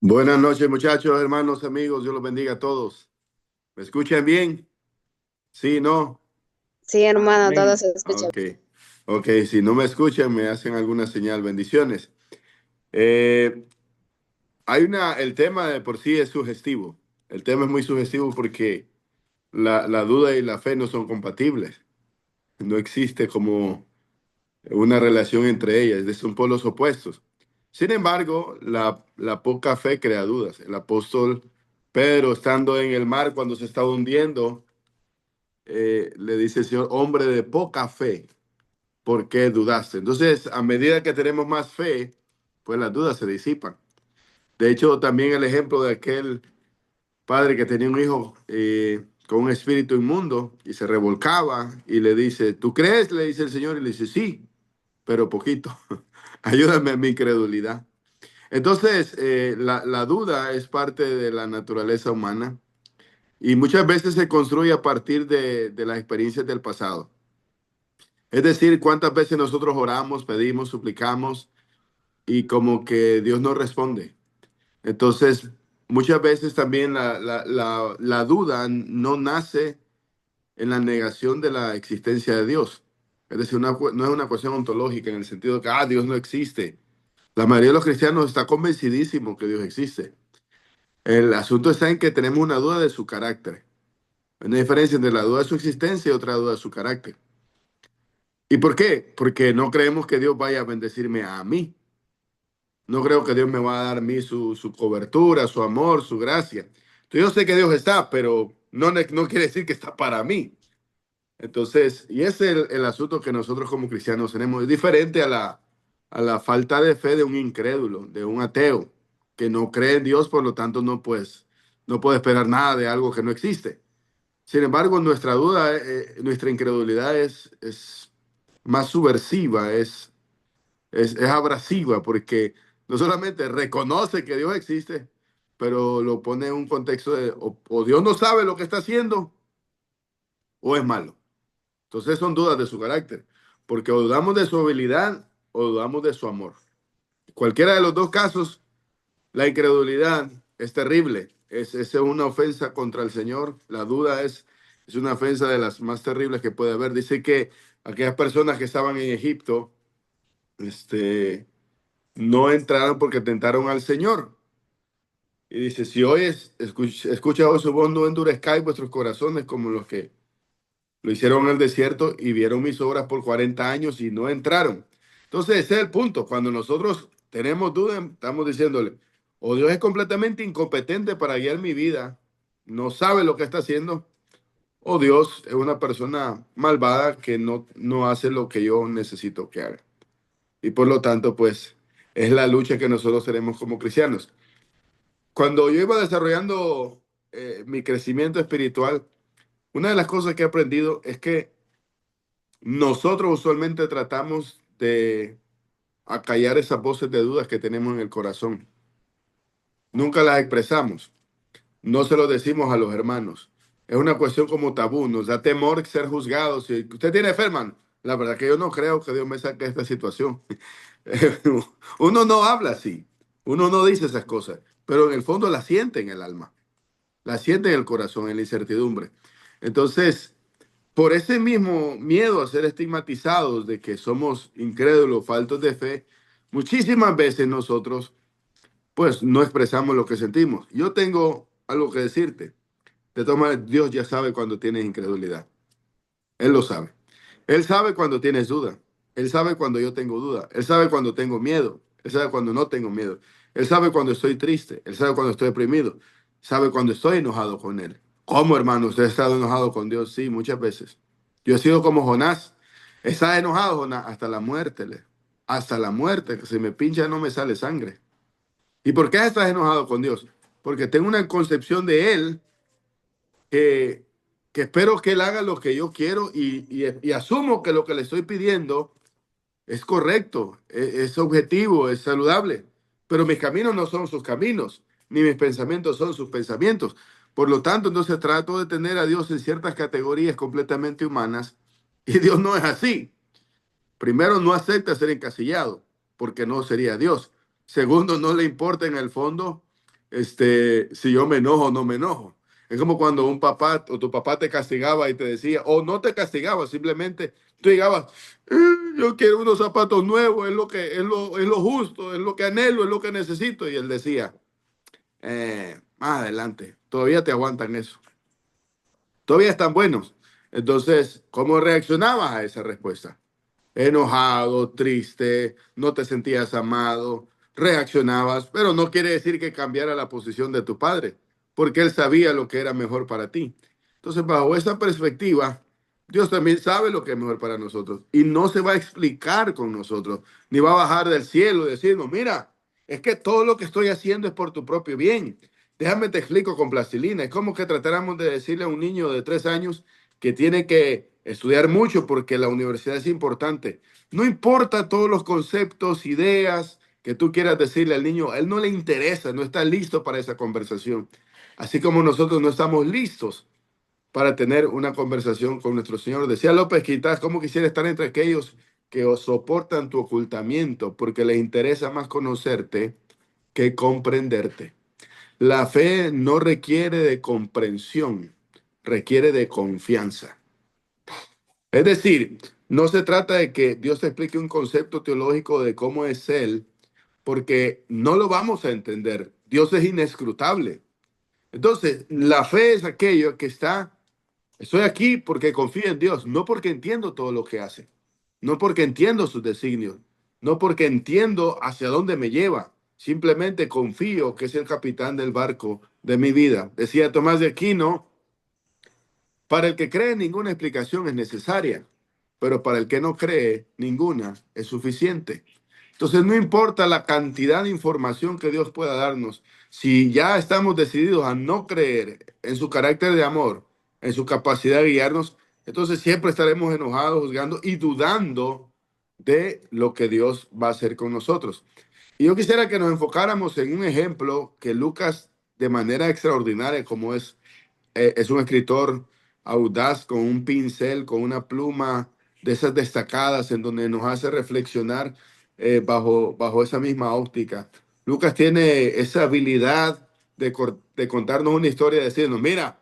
Buenas noches, muchachos, hermanos, amigos. Dios los bendiga a todos. ¿Me escuchan bien? Sí, no. Sí, hermano, todo Amén. se escucha. Ok. Ok, si no me escuchan, me hacen alguna señal. Bendiciones. Eh, el tema de por sí es sugestivo. El tema es muy sugestivo porque la duda y la fe no son compatibles. No existe como una relación entre ellas. Son polos opuestos. Sin embargo, la poca fe crea dudas. El apóstol Pedro, estando en el mar cuando se estaba hundiendo, le dice el Señor, hombre de poca fe, ¿por qué dudaste? Entonces, a medida que tenemos más fe, pues las dudas se disipan. De hecho, también el ejemplo de aquel padre que tenía un hijo con un espíritu inmundo y se revolcaba y le dice, ¿tú crees? Le dice el Señor y le dice, sí, pero poquito. Ayúdame a mi incredulidad. Entonces, la duda es parte de la naturaleza humana y muchas veces se construye a partir de las experiencias del pasado. Es decir, cuántas veces nosotros oramos, pedimos, suplicamos y como que Dios no responde. Entonces, muchas veces también la duda no nace en la negación de la existencia de Dios. Es decir, no es una cuestión ontológica en el sentido de que Dios no existe. La mayoría de los cristianos está convencidísimo que Dios existe. El asunto está en que tenemos una duda de su carácter. Hay una diferencia entre la duda de su existencia y otra duda de su carácter. ¿Y por qué? Porque no creemos que Dios vaya a bendecirme a mí. No creo que Dios me va a dar a mí su cobertura, su amor, su gracia. Entonces, yo sé que Dios está, pero no quiere decir que está para mí. Entonces, y ese es el asunto que nosotros como cristianos tenemos. Es diferente a la falta de fe de un incrédulo, de un ateo, que no cree en Dios, por lo tanto no puede esperar nada de algo que no existe. Sin embargo, nuestra duda, nuestra incredulidad es más subversiva, es abrasiva, porque no solamente reconoce que Dios existe, pero lo pone en un contexto de o Dios no sabe lo que está haciendo o es malo. Entonces son dudas de su carácter, porque o dudamos de su habilidad o dudamos de su amor. Cualquiera de los dos casos, la incredulidad es terrible, es una ofensa contra el Señor. La duda es una ofensa de las más terribles que puede haber. Dice que aquellas personas que estaban en Egipto, este, no entraron porque tentaron al Señor. Y dice, si hoy escucha hoy su voz, no endurezcáis vuestros corazones como los que lo hicieron en el desierto y vieron mis obras por 40 años y no entraron. Entonces, ese es el punto. Cuando nosotros tenemos dudas, estamos diciéndole, o Dios es completamente incompetente para guiar mi vida, no sabe lo que está haciendo, o Dios es una persona malvada que no hace lo que yo necesito que haga. Y por lo tanto, pues, es la lucha que nosotros tenemos como cristianos. Cuando yo iba desarrollando mi crecimiento espiritual, una de las cosas que he aprendido es que nosotros usualmente tratamos de acallar esas voces de dudas que tenemos en el corazón. Nunca las expresamos, no se lo decimos a los hermanos. Es una cuestión como tabú, nos da temor ser juzgados. Si usted tiene fe, hermano, la verdad que yo no creo que Dios me saque de esta situación. Uno no habla así, uno no dice esas cosas, pero en el fondo la siente en el alma, la siente en el corazón, en la incertidumbre. Entonces, por ese mismo miedo a ser estigmatizados de que somos incrédulos, faltos de fe, muchísimas veces nosotros pues no expresamos lo que sentimos. Yo tengo algo que decirte. De todas maneras, Dios ya sabe cuando tienes incredulidad. Él lo sabe. Él sabe cuando tienes duda. Él sabe cuando yo tengo duda. Él sabe cuando tengo miedo. Él sabe cuando no tengo miedo. Él sabe cuando estoy triste. Él sabe cuando estoy deprimido. Sabe cuando estoy enojado con Él. ¿Cómo, hermano? ¿Usted ha estado enojado con Dios? Sí, muchas veces. Yo he sido como Jonás. Está enojado, Jonás, hasta la muerte. Hasta la muerte. Que si me pincha no me sale sangre. ¿Y por qué estás enojado con Dios? Porque tengo una concepción de Él que, que espero que Él haga lo que yo quiero y asumo que lo que le estoy pidiendo es correcto, es objetivo, es saludable. Pero mis caminos no son sus caminos, ni mis pensamientos son sus pensamientos. Por lo tanto, entonces trato de tener a Dios en ciertas categorías completamente humanas y Dios no es así. Primero, no acepta ser encasillado, porque no sería Dios. Segundo, no le importa en el fondo si yo me enojo o no me enojo. Es como cuando un papá o tu papá te castigaba y te decía, o no te castigaba, simplemente tú llegabas, "Eh, yo quiero unos zapatos nuevos, es lo justo, es lo que anhelo, es lo que necesito". Y él decía, más adelante, todavía te aguantan eso, todavía están buenos. Entonces, ¿cómo reaccionabas a esa respuesta? Enojado, triste, no te sentías amado, reaccionabas, pero no quiere decir que cambiara la posición de tu padre, porque él sabía lo que era mejor para ti. Entonces, bajo esa perspectiva, Dios también sabe lo que es mejor para nosotros y no se va a explicar con nosotros, ni va a bajar del cielo y decirnos, mira, es que todo lo que estoy haciendo es por tu propio bien. Déjame te explico con plastilina. Es como que tratáramos de decirle a un niño de 3 años que tiene que estudiar mucho porque la universidad es importante. No importa todos los conceptos, ideas que tú quieras decirle al niño, a él no le interesa, no está listo para esa conversación. Así como nosotros no estamos listos para tener una conversación con nuestro Señor. Decía López Quitas, ¿cómo quisiera estar entre aquellos que os soportan tu ocultamiento porque les interesa más conocerte que comprenderte? La fe no requiere de comprensión, requiere de confianza. Es decir, no se trata de que Dios te explique un concepto teológico de cómo es Él, porque no lo vamos a entender. Dios es inescrutable. Entonces, la fe es aquello que está, estoy aquí porque confío en Dios, no porque entiendo todo lo que hace, no porque entiendo sus designios, no porque entiendo hacia dónde me lleva, simplemente confío que es el capitán del barco de mi vida. Decía Tomás de Aquino, para el que cree, ninguna explicación es necesaria, pero para el que no cree, ninguna es suficiente. Entonces, no importa la cantidad de información que Dios pueda darnos, si ya estamos decididos a no creer en su carácter de amor, en su capacidad de guiarnos, entonces siempre estaremos enojados, juzgando y dudando de lo que Dios va a hacer con nosotros. Y yo quisiera que nos enfocáramos en un ejemplo que Lucas, de manera extraordinaria, como es un escritor audaz con un pincel, con una pluma de esas destacadas en donde nos hace reflexionar bajo esa misma óptica. Lucas tiene esa habilidad de contarnos una historia, de decirnos, mira,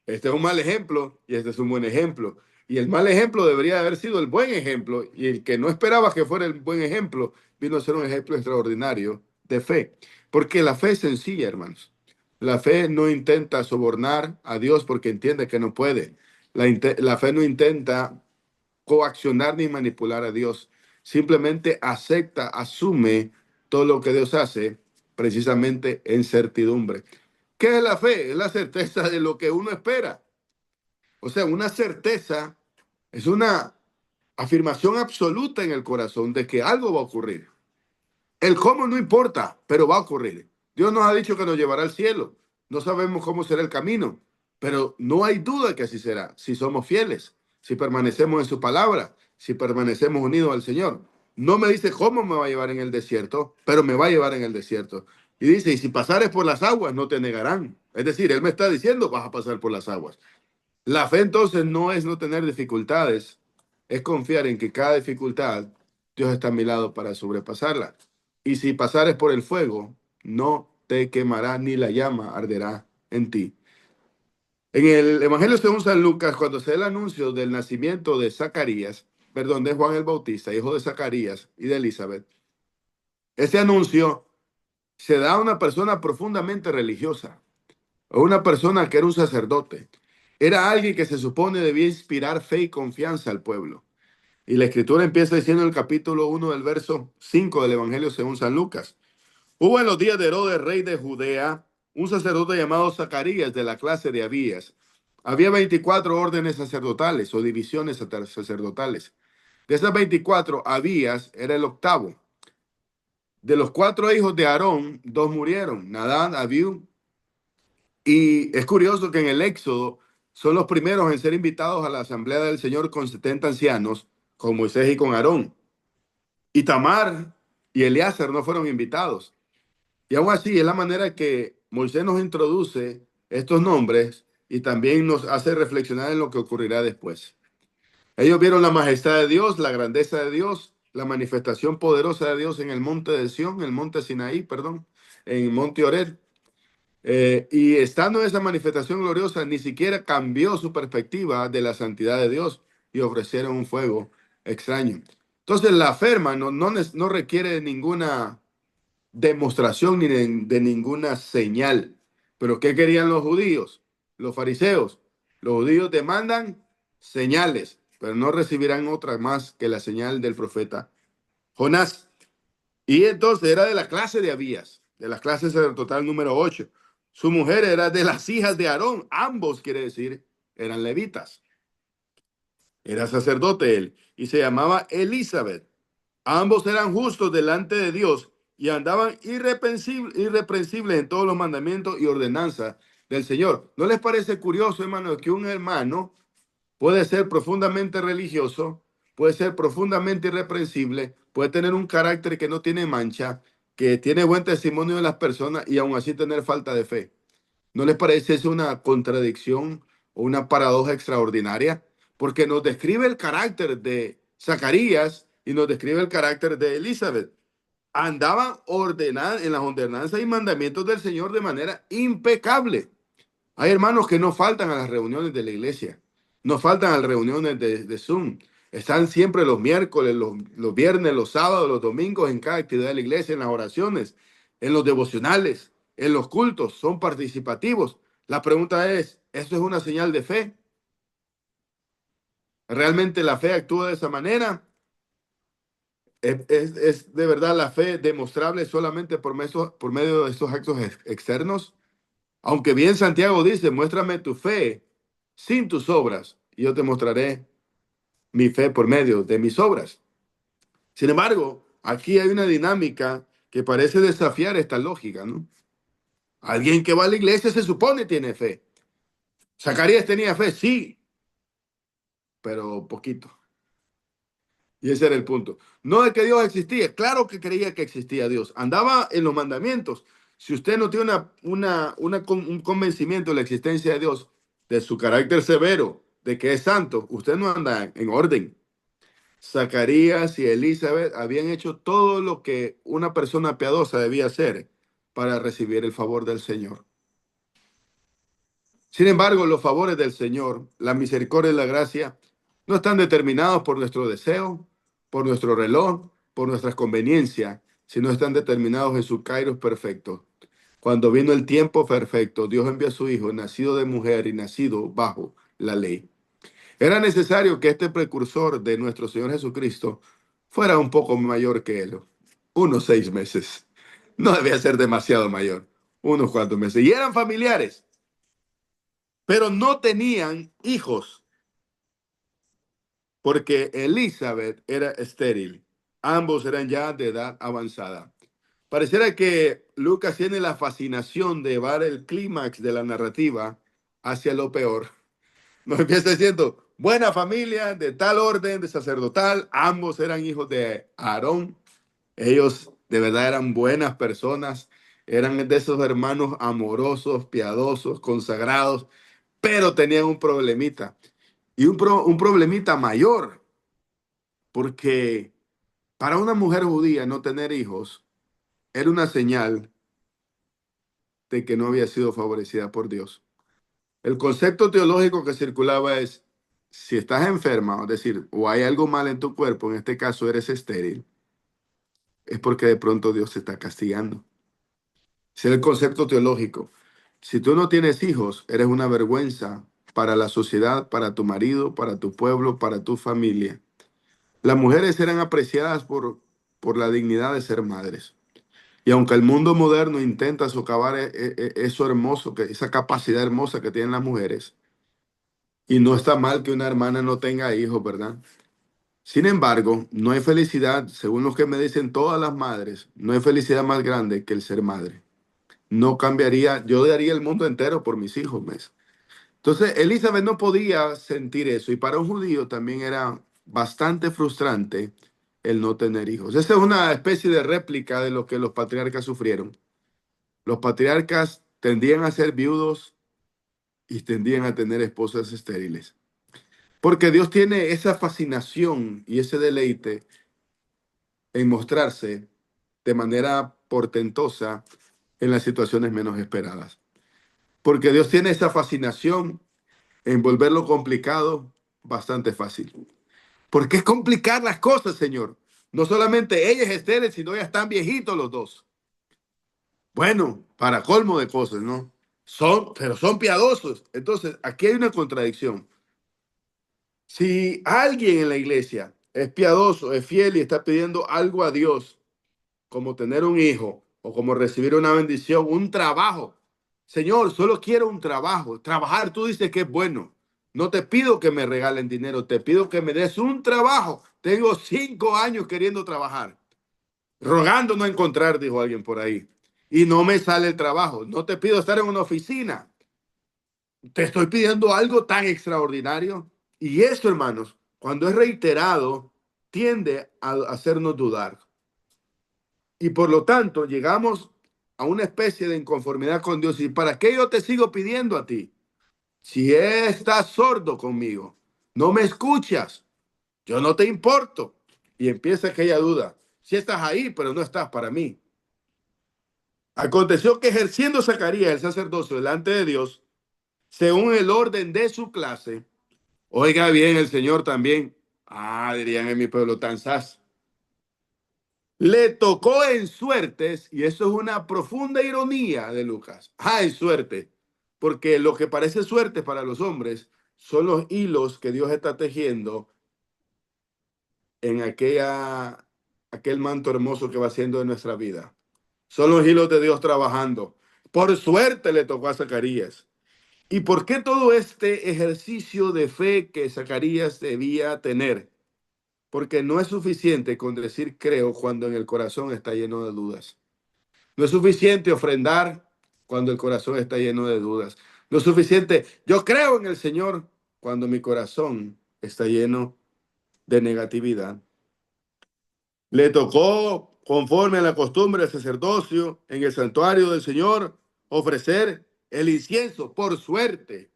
este es un mal ejemplo y este es un buen ejemplo. Y el mal ejemplo debería haber sido el buen ejemplo y el que no esperaba que fuera el buen ejemplo vino a ser un ejemplo extraordinario de fe. Porque la fe es sencilla, hermanos. La fe no intenta sobornar a Dios porque entiende que no puede. La fe no intenta coaccionar ni manipular a Dios. Simplemente acepta, asume todo lo que Dios hace precisamente en certidumbre. ¿Qué es la fe? Es la certeza de lo que uno espera. O sea, una certeza es una afirmación absoluta en el corazón de que algo va a ocurrir. El cómo no importa, pero va a ocurrir. Dios nos ha dicho que nos llevará al cielo. No sabemos cómo será el camino, pero no hay duda que así será, si somos fieles, si permanecemos en su palabra, si permanecemos unidos al Señor. No me dice cómo me va a llevar en el desierto, pero me va a llevar en el desierto. Y dice, y si pasares por las aguas, no te negarán. Es decir, Él me está diciendo, vas a pasar por las aguas. La fe entonces no es no tener dificultades, es confiar en que cada dificultad Dios está a mi lado para sobrepasarla. Y si pasares por el fuego, no te quemará ni la llama arderá en ti. En el Evangelio según San Lucas, cuando se da el anuncio del nacimiento de Zacarías, perdón, de Juan el Bautista, hijo de Zacarías y de Elizabeth, ese anuncio se da a una persona profundamente religiosa, a una persona que era un sacerdote. Era alguien que se supone debía inspirar fe y confianza al pueblo. Y la escritura empieza diciendo en el capítulo 1 del verso 5 del Evangelio según San Lucas. Hubo en los días de Herodes, rey de Judea, un sacerdote llamado Zacarías de la clase de Abías. Había 24 órdenes sacerdotales o divisiones sacerdotales. De esas 24, Abías era el octavo. De los 4 hijos de Aarón, 2 murieron, Nadán, Abiú. Y es curioso que en el Éxodo son los primeros en ser invitados a la asamblea del Señor con 70 ancianos, con Moisés y con Aarón. Y Tamar y Eleazar no fueron invitados. Y aún así es la manera que Moisés nos introduce estos nombres y también nos hace reflexionar en lo que ocurrirá después. Ellos vieron la majestad de Dios, la grandeza de Dios, la manifestación poderosa de Dios en el monte de Sión, el monte Sinaí, perdón, en el monte Oreb. Y estando en esa manifestación gloriosa, ni siquiera cambió su perspectiva de la santidad de Dios y ofrecieron un fuego extraño. Entonces, la fe, hermano, no requiere de ninguna demostración ni de ninguna señal. Pero ¿qué querían los judíos? Los fariseos. Los judíos demandan señales, pero no recibirán otra más que la señal del profeta Jonás. Y entonces era de la clase de Abías, de las clases del total número 8. Su mujer era de las hijas de Aarón. Ambos, quiere decir, eran levitas. Era sacerdote él y se llamaba Elizabeth. Ambos eran justos delante de Dios y andaban irreprensibles en todos los mandamientos y ordenanzas del Señor. ¿No les parece curioso, hermano, que un hermano puede ser profundamente religioso, puede ser profundamente irreprensible, puede tener un carácter que no tiene mancha, que tiene buen testimonio de las personas y aún así tener falta de fe? ¿No les parece eso una contradicción o una paradoja extraordinaria? Porque nos describe el carácter de Zacarías y nos describe el carácter de Elizabeth. Andaban ordenadas en las ordenanzas y mandamientos del Señor de manera impecable. Hay hermanos que no faltan a las reuniones de la iglesia, no faltan a las reuniones de Zoom. Están siempre los miércoles, los viernes, los sábados, los domingos en cada actividad de la iglesia, en las oraciones, en los devocionales, en los cultos. Son participativos. La pregunta es, ¿esto es una señal de fe? ¿Realmente la fe actúa de esa manera? ¿Es de verdad la fe demostrable solamente por medio de estos actos externos? Aunque bien Santiago dice, muéstrame tu fe sin tus obras, y yo te mostraré mi fe por medio de mis obras. Sin embargo, aquí hay una dinámica que parece desafiar esta lógica, ¿no? Alguien que va a la iglesia se supone tiene fe. Zacarías tenía fe, sí, pero poquito. Y ese era el punto. No de que Dios existía, claro que creía que existía Dios. Andaba en los mandamientos. Si usted no tiene un convencimiento de la existencia de Dios, de su carácter severo, de que es santo, usted no anda en orden. Zacarías y Elizabeth habían hecho todo lo que una persona piadosa debía hacer para recibir el favor del Señor. Sin embargo, los favores del Señor, la misericordia y la gracia, no están determinados por nuestro deseo, por nuestro reloj, por nuestras conveniencias, sino están determinados en su kairos perfecto. Cuando vino el tiempo perfecto, Dios envió a su Hijo, nacido de mujer y nacido bajo la ley. Era necesario que este precursor de nuestro Señor Jesucristo fuera un poco mayor que él, unos 6 meses. No debía ser demasiado mayor, unos cuantos meses. Y eran familiares, pero no tenían hijos, porque Elizabeth era estéril. Ambos eran ya de edad avanzada. Pareciera que Lucas tiene la fascinación de llevar el clímax de la narrativa hacia lo peor. Nos empieza diciendo, buena familia, de tal orden, de sacerdotal, ambos eran hijos de Aarón. Ellos de verdad eran buenas personas, eran de esos hermanos amorosos, piadosos, consagrados, pero tenían un problemita. Y un problemita mayor, porque para una mujer judía no tener hijos era una señal de que no había sido favorecida por Dios. El concepto teológico que circulaba es, si estás enferma, es decir, o hay algo mal en tu cuerpo, en este caso eres estéril, es porque de pronto Dios te está castigando. Ese es el concepto teológico. Si tú no tienes hijos, eres una vergüenza para la sociedad, para tu marido, para tu pueblo, para tu familia. Las mujeres eran apreciadas por la dignidad de ser madres. Y aunque el mundo moderno intenta socavar eso hermoso, esa capacidad hermosa que tienen las mujeres, y no está mal que una hermana no tenga hijos, ¿verdad? Sin embargo, no hay felicidad, según lo que me dicen todas las madres, no hay felicidad más grande que el ser madre. No cambiaría, yo daría el mundo entero por mis hijos, ¿ves? Entonces, Elizabeth no podía sentir eso y para un judío también era bastante frustrante el no tener hijos. Esa es una especie de réplica de lo que los patriarcas sufrieron. Los patriarcas tendían a ser viudos y tendían a tener esposas estériles. Porque Dios tiene esa fascinación y ese deleite en mostrarse de manera portentosa en las situaciones menos esperadas. porque Dios tiene esa fascinación en volver lo complicado bastante fácil. ¿Por qué complicar las cosas, Señor? No solamente ella es estéril, sino ya están viejitos los dos. Bueno, para colmo de cosas, ¿no? Pero son piadosos. Entonces, aquí hay una contradicción. Si alguien en la iglesia es piadoso, es fiel y está pidiendo algo a Dios, como tener un hijo o como recibir una bendición, un trabajo. Señor, solo quiero un trabajo. Trabajar, tú dices que es bueno. No te pido que me regalen dinero, te pido que me des un trabajo. Tengo 5 años queriendo trabajar, rogando no encontrar, dijo alguien por ahí. Y no me sale el trabajo. No te pido estar en una oficina. Te estoy pidiendo algo tan extraordinario. Y esto, hermanos, cuando es reiterado, tiende a hacernos dudar. Y por lo tanto, llegamos a una especie de inconformidad con Dios. ¿Y para qué yo te sigo pidiendo a ti? Si estás sordo conmigo, no me escuchas, yo no te importo. Y empieza aquella duda. Si estás ahí, pero no estás para mí. Aconteció que ejerciendo Zacarías el sacerdocio delante de Dios, según el orden de su clase, oiga bien el Señor también, dirían en mi pueblo, tan sas, le tocó en suertes, y eso es una profunda ironía de Lucas. En suerte, porque lo que parece suerte para los hombres son los hilos que Dios está tejiendo en aquel manto hermoso que va haciendo de nuestra vida. Son los hilos de Dios trabajando. Por suerte le tocó a Zacarías. ¿Y por qué todo este ejercicio de fe que Zacarías debía tener? Porque no es suficiente con decir creo cuando en el corazón está lleno de dudas. No es suficiente ofrendar cuando el corazón está lleno de dudas. No es suficiente, yo creo en el Señor cuando mi corazón está lleno de negatividad. Le tocó, conforme a la costumbre del sacerdocio, en el santuario del Señor, ofrecer el incienso por suerte.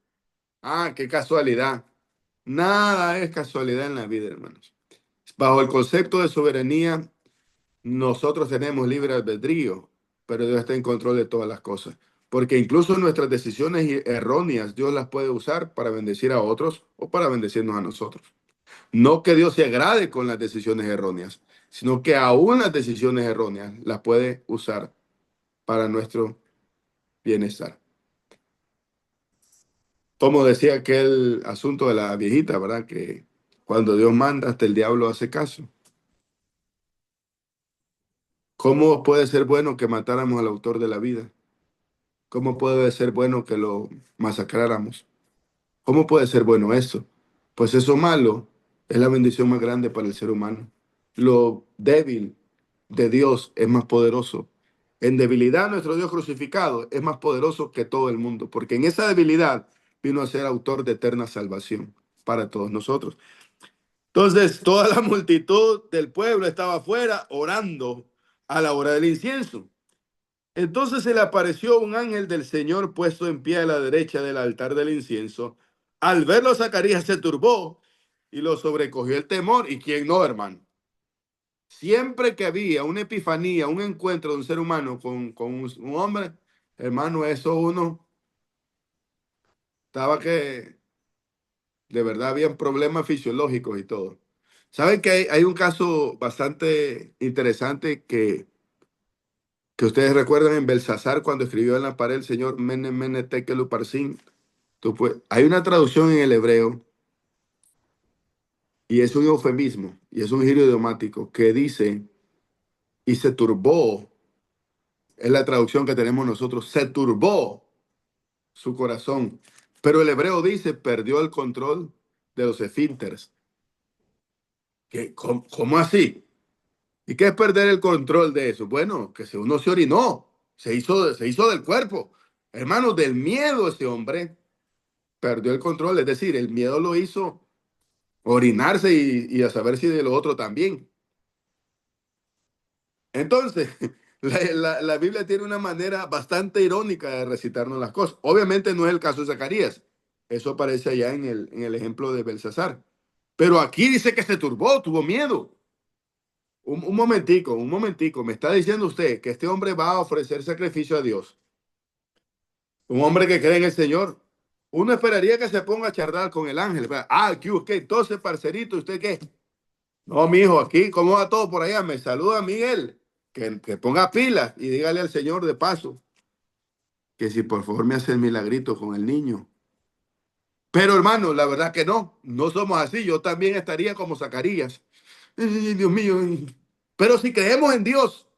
Qué casualidad. Nada es casualidad en la vida, hermanos. Bajo el concepto de soberanía, nosotros tenemos libre albedrío, pero Dios está en control de todas las cosas. Porque incluso nuestras decisiones erróneas, Dios las puede usar para bendecir a otros o para bendecirnos a nosotros. No que Dios se agrade con las decisiones erróneas, sino que aún las decisiones erróneas las puede usar para nuestro bienestar. Como decía aquel asunto de la viejita, ¿verdad? Que cuando Dios manda, hasta el diablo hace caso. ¿Cómo puede ser bueno que matáramos al autor de la vida? ¿Cómo puede ser bueno que lo masacráramos? ¿Cómo puede ser bueno eso? Pues eso malo es la bendición más grande para el ser humano. Lo débil de Dios es más poderoso. En debilidad, nuestro Dios crucificado es más poderoso que todo el mundo, porque en esa debilidad vino a ser autor de eterna salvación para todos nosotros. Entonces, toda la multitud del pueblo estaba afuera orando a la hora del incienso. Entonces se le apareció un ángel del Señor puesto en pie a la derecha del altar del incienso. Al verlo, Zacarías se turbó y lo sobrecogió el temor. ¿Y quién no, hermano? Siempre que había una epifanía, un encuentro de un ser humano con un hombre, hermano, eso uno estaba que de verdad habían problemas fisiológicos y todo. ¿Saben que hay un caso bastante interesante que ustedes recuerdan en Belsasar cuando escribió en la pared el señor Mene Mene Tekel Uparsin? Hay una traducción en el hebreo y es un eufemismo y es un giro idiomático que dice y se turbó, es la traducción que tenemos nosotros, se turbó su corazón. Pero el hebreo dice perdió el control de los esfínteres. ¿Cómo así? ¿Y qué es perder el control de eso? Bueno, que uno se orinó, se hizo del cuerpo. Hermanos, del miedo ese hombre perdió el control, es decir, el miedo lo hizo orinarse y a saber si de lo otro también. Entonces, la Biblia tiene una manera bastante irónica de recitarnos las cosas. Obviamente no es el caso de Zacarías, eso aparece allá en el ejemplo de Belsasar. Pero aquí dice que se turbó, tuvo miedo. Un momentico, me está diciendo usted que este hombre va a ofrecer sacrificio a Dios. Un hombre que cree en el Señor. Uno esperaría que se ponga a charlar con el ángel. ¿Qué usted? Entonces, parcerito, ¿usted qué? No, mijo, aquí, ¿cómo va todo por allá? Me saluda Miguel. Que ponga pilas y dígale al Señor de paso que si por favor me hace el milagrito con el niño. Pero hermano, la verdad que no somos así. Yo también estaría como Zacarías. Ay, Dios mío. Pero si creemos en Dios,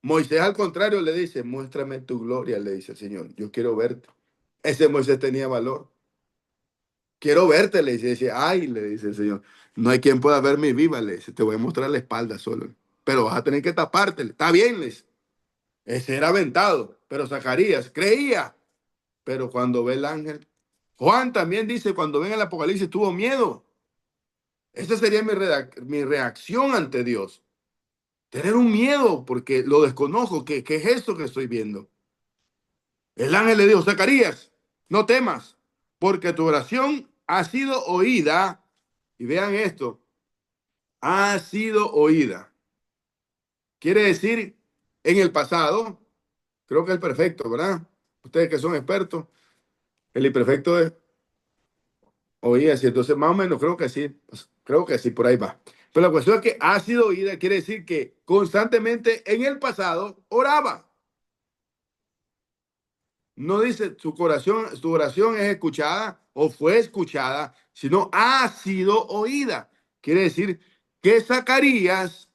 Moisés al contrario le dice, muéstrame tu gloria, le dice el Señor. Yo quiero verte. Ese Moisés tenía valor. Quiero verte, le dice. Ay, le dice el Señor. No hay quien pueda verme viva, le dice. Te voy a mostrar la espalda solo. Pero vas a tener que taparte. Está bien, le dice. Ese era aventado. Pero Zacarías creía. Pero cuando ve el ángel, Juan también dice, cuando ven el Apocalipsis tuvo miedo. Esa sería mi reacción ante Dios. Tener un miedo porque lo desconozco. ¿Qué es esto que estoy viendo? El ángel le dijo, Zacarías, no temas, porque tu oración ha sido oída. Y vean esto, ha sido oída. Quiere decir, en el pasado, creo que el perfecto, ¿verdad? Ustedes que son expertos, el imperfecto es oída, sí. Entonces, más o menos, creo que sí, por ahí va. Pero la cuestión es que ha sido oída, quiere decir que constantemente en el pasado oraba. No dice su oración es escuchada o fue escuchada, sino ha sido oída. Quiere decir que Zacarías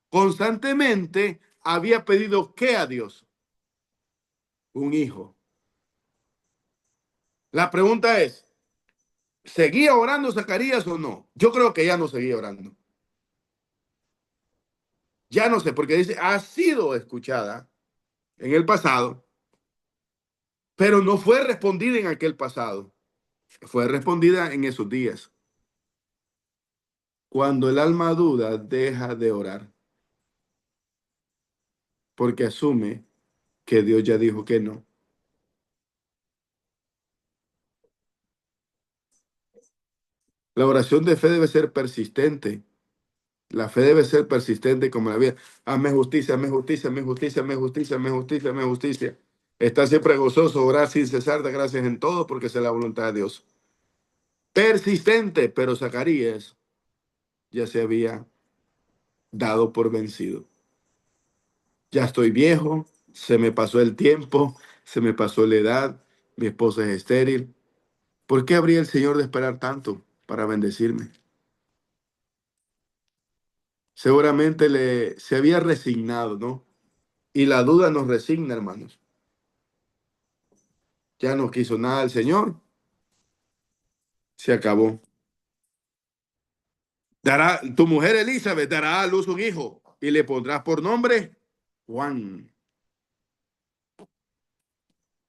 constantemente había pedido ¿qué a Dios? Un hijo. La pregunta es, ¿seguía orando Zacarías o no? Yo creo que ya no seguía orando. Ya no sé, porque dice, ha sido escuchada en el pasado, pero no fue respondida en aquel pasado. Fue respondida en esos días. Cuando el alma duda, deja de orar, porque asume que Dios ya dijo que no. La oración de fe debe ser persistente. La fe debe ser persistente como la vida. Hazme justicia, hazme justicia, hazme justicia, hazme justicia, hazme justicia, hazme justicia. Está siempre gozoso, orar sin cesar, de gracias en todo, porque esa es la voluntad de Dios. Persistente, pero Zacarías ya se había dado por vencido. Ya estoy viejo, se me pasó el tiempo, se me pasó la edad, mi esposa es estéril. ¿Por qué habría el Señor de esperar tanto para bendecirme? Seguramente se había resignado, ¿no? Y la duda nos resigna, hermanos. Ya no quiso nada el Señor, se acabó. Tu mujer Elizabeth dará a luz un hijo y le pondrás por nombre Juan.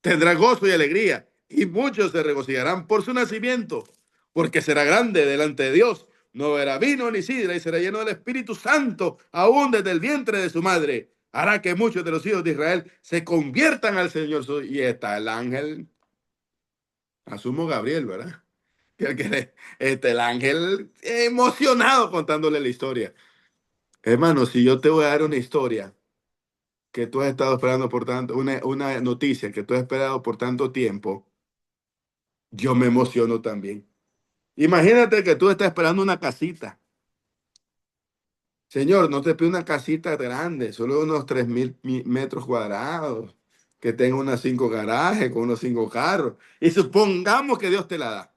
Tendrá gozo y alegría y muchos se regocijarán por su nacimiento, porque será grande delante de Dios. No beberá vino ni sidra y será lleno del Espíritu Santo, aún desde el vientre de su madre. Hará que muchos de los hijos de Israel se conviertan al Señor. Y está el ángel, asumo Gabriel, ¿verdad? El ángel emocionado contándole la historia. Hermano, si yo te voy a dar una historia que tú has estado esperando por tanto, una noticia que tú has esperado por tanto tiempo, yo me emociono también. Imagínate que tú estás esperando una casita. Señor, no te pido una casita grande, solo unos 3,000 metros cuadrados, que tenga unas 5 garajes, con unos 5 carros. Y supongamos que Dios te la da.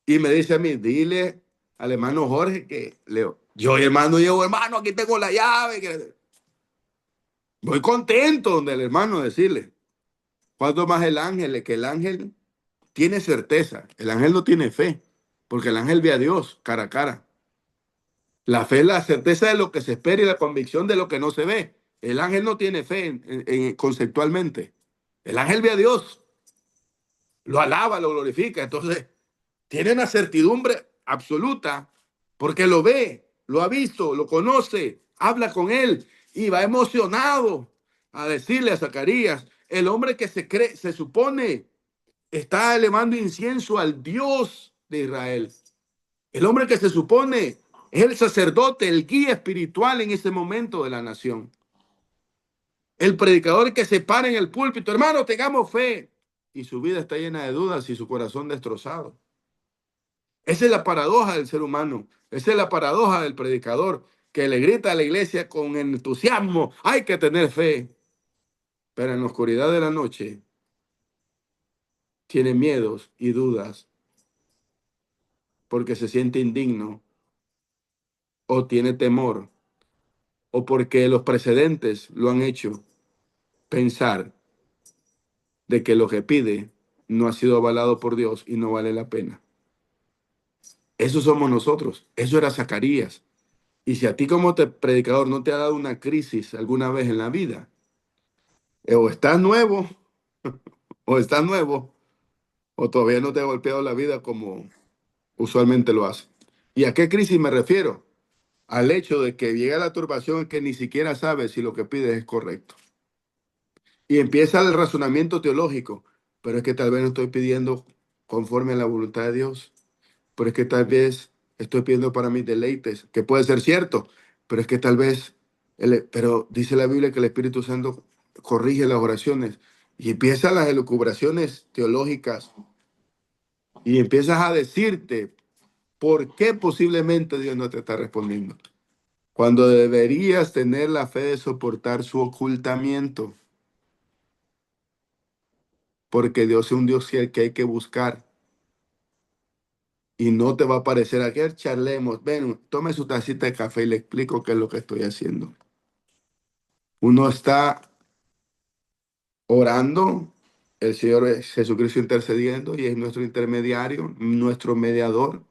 Y me dice a mí, dile al hermano Jorge que, Leo, yo hermano, hermano, aquí tengo la llave. Voy contento del hermano decirle. ¿Cuánto más el ángel? Que el ángel tiene certeza, el ángel no tiene fe, porque el ángel ve a Dios cara a cara. La fe es la certeza de lo que se espera y la convicción de lo que no se ve. El ángel no tiene fe conceptualmente. El ángel ve a Dios, lo alaba, lo glorifica. Entonces, tiene una certidumbre absoluta porque lo ve, lo ha visto, lo conoce, habla con él y va emocionado a decirle a Zacarías, el hombre que se supone está elevando incienso al Dios de Israel. El hombre que se supone es el sacerdote, el guía espiritual en ese momento de la nación. El predicador que se para en el púlpito. Hermano, tengamos fe. y su vida está llena de dudas y su corazón destrozado. Esa es la paradoja del ser humano. Esa es la paradoja del predicador que le grita a la iglesia con entusiasmo: hay que tener fe. Pero en la oscuridad de la noche tiene miedos y dudas porque se siente indigno o tiene temor o porque los precedentes lo han hecho pensar de que lo que pide no ha sido avalado por Dios y no vale la pena. Eso somos nosotros. Eso era Zacarías. Y si a ti como predicador no te ha dado una crisis alguna vez en la vida, o estás nuevo, o estás nuevo, o todavía no te ha golpeado la vida como usualmente lo hace. ¿Y a qué crisis me refiero? Al hecho de que llega la turbación que ni siquiera sabes si lo que pides es correcto. Y empieza el razonamiento teológico, pero es que tal vez no estoy pidiendo conforme a la voluntad de Dios, pero es que tal vez estoy pidiendo para mis deleites, que puede ser cierto, pero es que tal vez, pero dice la Biblia que el Espíritu Santo corrige las oraciones y empiezan las elucubraciones teológicas y empiezas a decirte por qué posiblemente Dios no te está respondiendo, cuando deberías tener la fe de soportar su ocultamiento, porque Dios es un Dios que hay que buscar y no te va a parecer aquí charlemos. Ven, tome su tacita de café y le explico qué es lo que estoy haciendo. Uno está orando, el Señor Jesucristo intercediendo y es nuestro intermediario, nuestro mediador.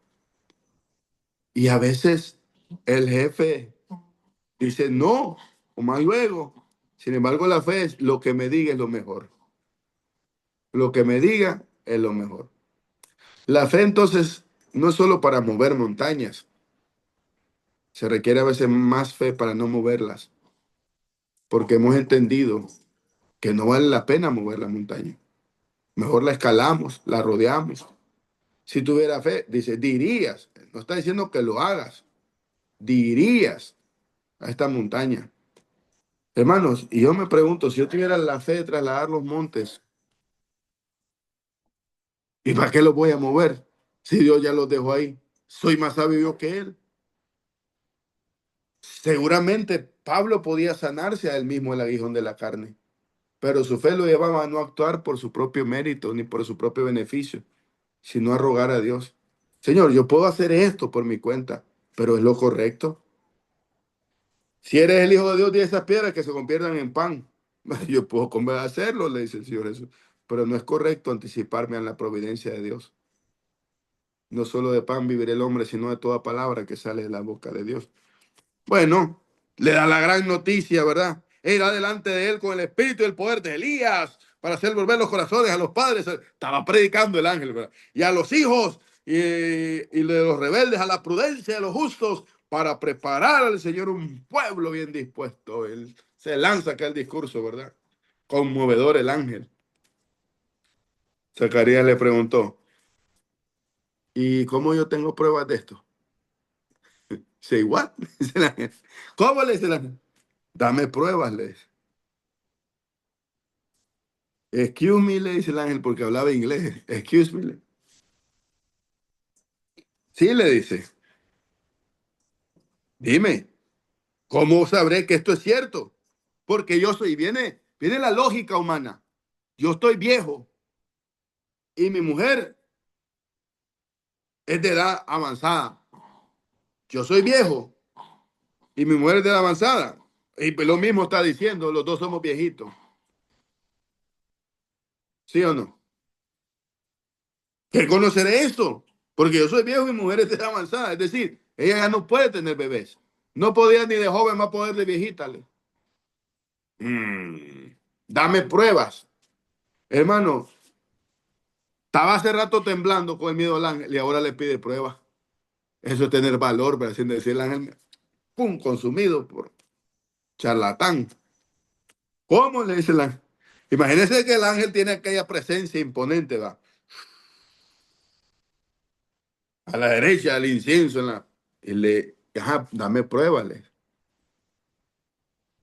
Y a veces el jefe dice no, o más luego. Sin embargo, la fe es lo que me diga es lo mejor. Lo que me diga es lo mejor. La fe entonces no es solo para mover montañas. Se requiere a veces más fe para no moverlas, porque hemos entendido que no vale la pena mover la montaña. Mejor la escalamos, la rodeamos. Si tuviera fe, dice, dirías, no está diciendo que lo hagas, dirías a esta montaña. Hermanos, y yo me pregunto, si yo tuviera la fe de trasladar los montes, ¿y para qué los voy a mover? Si Dios ya los dejó ahí, soy más sabio yo que Él. Seguramente Pablo podía sanarse a él mismo el aguijón de la carne, pero su fe lo llevaba a no actuar por su propio mérito ni por su propio beneficio, sino a rogar a Dios. Señor, yo puedo hacer esto por mi cuenta, pero es lo correcto. Si eres el Hijo de Dios, di esas piedras que se conviertan en pan. Yo puedo comer hacerlo, le dice el Señor Jesús, pero no es correcto anticiparme a la providencia de Dios. No solo de pan vivirá el hombre, sino de toda palabra que sale de la boca de Dios. Bueno, le da la gran noticia, ¿verdad? E irá delante de él con el espíritu y el poder de Elías para hacer volver los corazones a los padres. Estaba predicando el ángel, ¿verdad? Y a los hijos y de los rebeldes a la prudencia de los justos para preparar al Señor un pueblo bien dispuesto. Él se lanza acá el discurso, ¿verdad? Conmovedor el ángel. Zacarías le preguntó, ¿y cómo yo tengo pruebas de esto? Say what? Dice el ángel. ¿Cómo le dice el ángel? Dame pruebas, le dice. Excuse me, le dice el ángel porque hablaba inglés. Excuse me. Sí, le dice. Dime, ¿cómo sabré que esto es cierto? Porque yo soy, viene la lógica humana. Yo estoy viejo y mi mujer es de edad avanzada. Yo soy viejo y mi mujer es de edad avanzada. Y pues lo mismo está diciendo, los dos somos viejitos. ¿Sí o no? ¿Qué conoceré esto? Porque yo soy viejo y mi mujer es de edad avanzada. Es decir, ella ya no puede tener bebés. No podía ni de joven, más poder de viejita. Dame pruebas. Hermano, estaba hace rato temblando con el miedo al ángel y ahora le pide pruebas. Eso es tener valor, para así decir el ángel. ¡Pum! Consumido por charlatán. ¿Cómo le dice el ángel? Imagínese que el ángel tiene aquella presencia imponente, va. A la derecha, el incienso y le, ajá, dame pruebas,